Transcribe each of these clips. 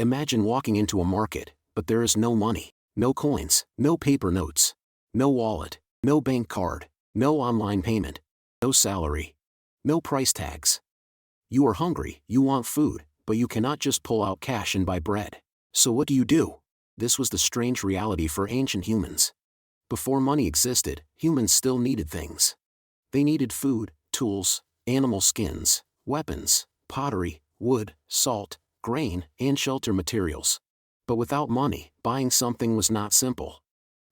Imagine walking into a market, but there is no money, no coins, no paper notes, no wallet, no bank card, no online payment, no salary, no price tags. You are hungry, you want food, but you cannot just pull out cash and buy bread. So what do? This was the strange reality for ancient humans. Before money existed, humans still needed things. They needed food, tools, animal skins, weapons, pottery, wood, salt, grain, and shelter materials. But without money, buying something was not simple.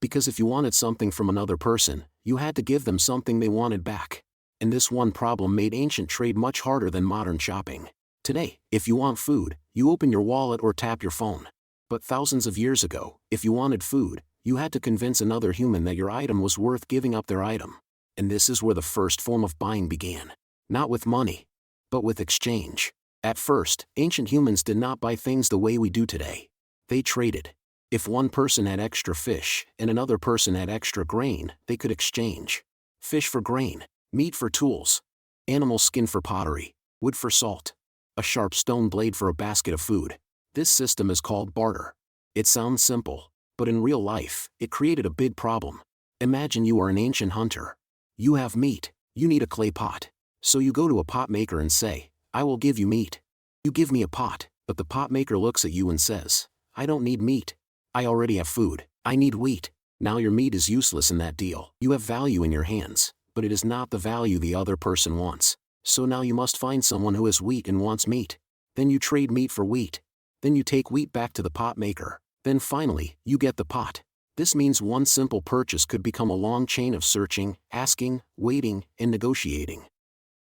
Because if you wanted something from another person, you had to give them something they wanted back. And this one problem made ancient trade much harder than modern shopping. Today, if you want food, you open your wallet or tap your phone. But thousands of years ago, if you wanted food, you had to convince another human that your item was worth giving up their item. And this is where the first form of buying began. Not with money, but with exchange. At first, ancient humans did not buy things the way we do today. They traded. If one person had extra fish and another person had extra grain, they could exchange. Fish for grain, meat for tools, animal skin for pottery, wood for salt, a sharp stone blade for a basket of food. This system is called barter. It sounds simple, but in real life, it created a big problem. Imagine you are an ancient hunter. You have meat, you need a clay pot. So you go to a pot maker and say, I will give you meat. You give me a pot, but the pot maker looks at you and says, I don't need meat. I already have food, I need wheat. Now your meat is useless in that deal. You have value in your hands, but it is not the value the other person wants. So now you must find someone who has wheat and wants meat. Then you trade meat for wheat. Then you take wheat back to the pot maker. Then finally, you get the pot. This means one simple purchase could become a long chain of searching, asking, waiting, and negotiating.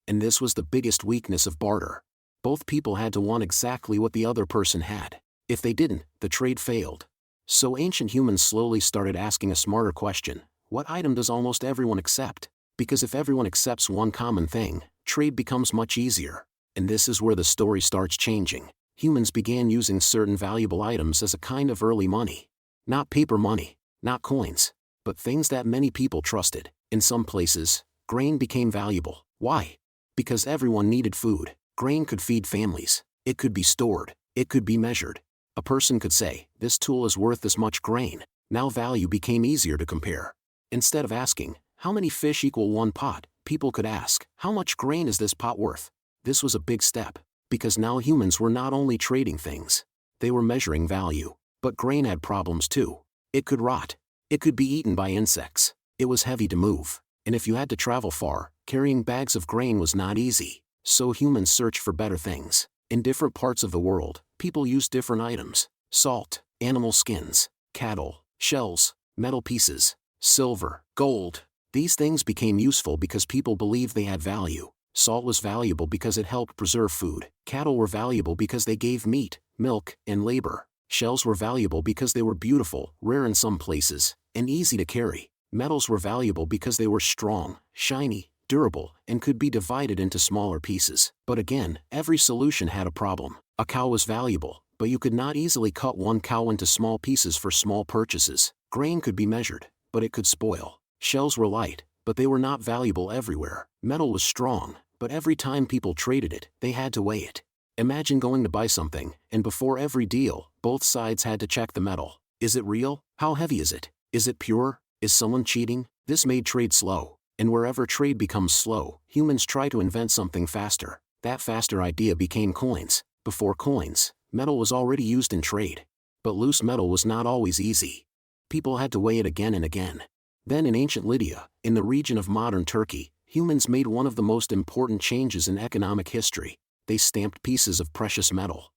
And this was the biggest weakness of barter. Both people had to want exactly what the other person had. If they didn't, the trade failed. So ancient humans slowly started asking a smarter question: what item does almost everyone accept? Because if everyone accepts one common thing, trade becomes much easier. And this is where the story starts changing. Humans began using certain valuable items as a kind of early money. Not paper money, not coins, but things that many people trusted. In some places, grain became valuable. Why? Because everyone needed food. Grain could feed families. It could be stored. It could be measured. A person could say, this tool is worth this much grain. Now value became easier to compare. Instead of asking, how many fish equal one pot, people could ask, how much grain is this pot worth? This was a big step, because now humans were not only trading things, they were measuring value. But grain had problems too. It could rot. It could be eaten by insects. It was heavy to move. And if you had to travel far, carrying bags of grain was not easy. So humans searched for better things. In different parts of the world, people used different items: salt, animal skins, cattle, shells, metal pieces, silver, gold. These things became useful because people believed they had value. Salt was valuable because it helped preserve food. Cattle were valuable because they gave meat, milk, and labor. Shells were valuable because they were beautiful, rare in some places, and easy to carry. Metals were valuable because they were strong, shiny, durable, and could be divided into smaller pieces. But again, every solution had a problem. A cow was valuable, but you could not easily cut one cow into small pieces for small purchases. Grain could be measured, but it could spoil. Shells were light, but they were not valuable everywhere. Metal was strong, but every time people traded it, they had to weigh it. Imagine going to buy something, and before every deal, both sides had to check the metal. Is it real? How heavy is it? Is it pure? Is someone cheating? This made trade slow. And wherever trade becomes slow, humans try to invent something faster. That faster idea became coins. Before coins, metal was already used in trade. But loose metal was not always easy. People had to weigh it again and again. Then in ancient Lydia, in the region of modern Turkey, humans made one of the most important changes in economic history. They stamped pieces of precious metal.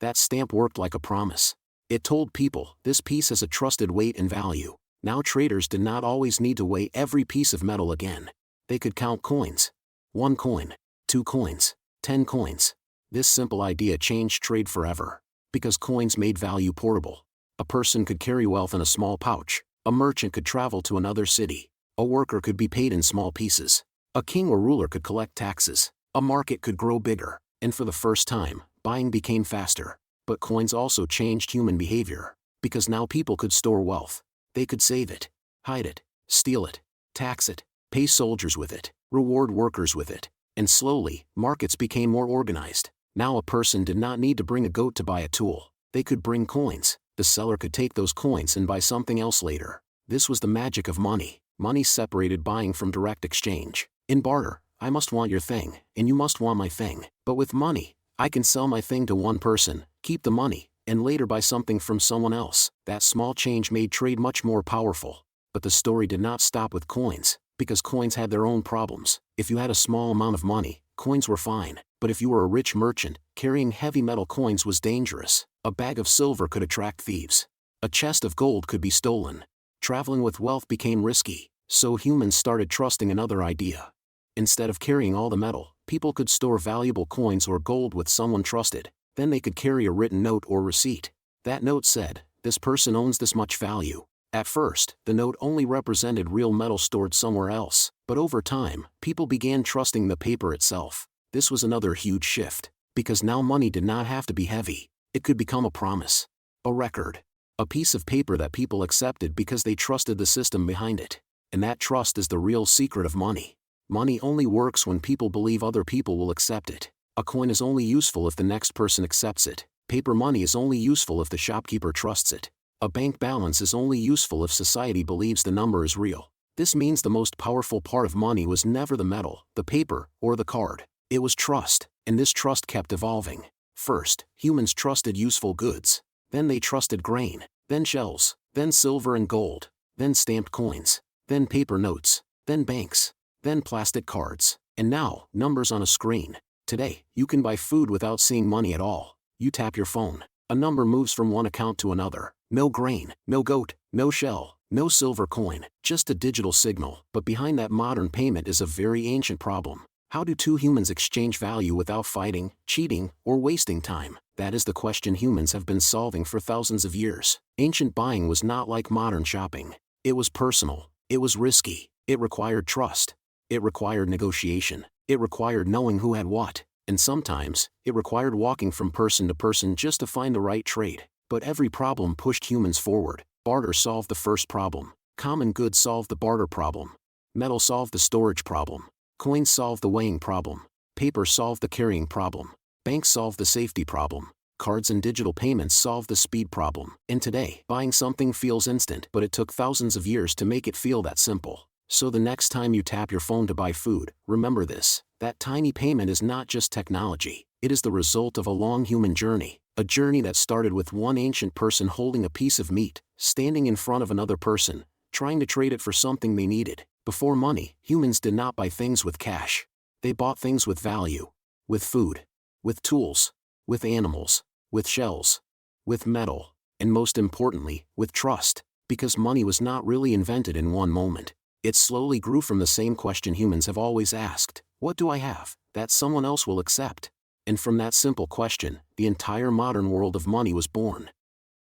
That stamp worked like a promise. It told people, this piece has a trusted weight and value. Now traders did not always need to weigh every piece of metal again. They could count coins. 1 coin, 2 coins, 10 coins. This simple idea changed trade forever. Because coins made value portable. A person could carry wealth in a small pouch. A merchant could travel to another city. A worker could be paid in small pieces. A king or ruler could collect taxes. A market could grow bigger. And for the first time, buying became faster. But coins also changed human behavior. Because now people could store wealth. They could save it, hide it, steal it, tax it, pay soldiers with it, reward workers with it. And slowly, markets became more organized. Now a person did not need to bring a goat to buy a tool. They could bring coins, the seller could take those coins and buy something else later. This was the magic of money. Money separated buying from direct exchange. In barter, I must want your thing, and you must want my thing. But with money, I can sell my thing to one person, keep the money, and later buy something from someone else. That small change made trade much more powerful. But the story did not stop with coins, because coins had their own problems. If you had a small amount of money, coins were fine. But if you were a rich merchant, carrying heavy metal coins was dangerous. A bag of silver could attract thieves. A chest of gold could be stolen. Traveling with wealth became risky, so humans started trusting another idea. Instead of carrying all the metal, people could store valuable coins or gold with someone trusted. Then they could carry a written note or receipt. That note said, "This person owns this much value." At first, the note only represented real metal stored somewhere else, but over time, people began trusting the paper itself. This was another huge shift, because now money did not have to be heavy. It could become a promise, a record, a piece of paper that people accepted because they trusted the system behind it. And that trust is the real secret of money. Money only works when people believe other people will accept it. A coin is only useful if the next person accepts it. Paper money is only useful if the shopkeeper trusts it. A bank balance is only useful if society believes the number is real. This means the most powerful part of money was never the metal, the paper, or the card. It was trust, and this trust kept evolving. First, humans trusted useful goods. Then they trusted grain, then shells, then silver and gold, then stamped coins, then paper notes, then banks, then plastic cards, and now, numbers on a screen. Today, you can buy food without seeing money at all. You tap your phone. A number moves from one account to another. No grain, no goat, no shell, no silver coin, just a digital signal. But behind that modern payment is a very ancient problem. How do two humans exchange value without fighting, cheating, or wasting time? That is the question humans have been solving for thousands of years. Ancient buying was not like modern shopping. It was personal. It was risky. It required trust. It required negotiation. It required knowing who had what. And sometimes, it required walking from person to person just to find the right trade. But every problem pushed humans forward. Barter solved the first problem. Common goods solved the barter problem. Metal solved the storage problem. Coins solved the weighing problem. Paper solved the carrying problem. Banks solved the safety problem. Cards and digital payments solved the speed problem. And today, buying something feels instant, but it took thousands of years to make it feel that simple. So the next time you tap your phone to buy food, remember this. That tiny payment is not just technology. It is the result of a long human journey. A journey that started with one ancient person holding a piece of meat, standing in front of another person, trying to trade it for something they needed. Before money, humans did not buy things with cash. They bought things with value. With food. With tools. With animals. With shells. With metal. And most importantly, with trust. Because money was not really invented in one moment. It slowly grew from the same question humans have always asked. What do I have that someone else will accept? And from that simple question, the entire modern world of money was born.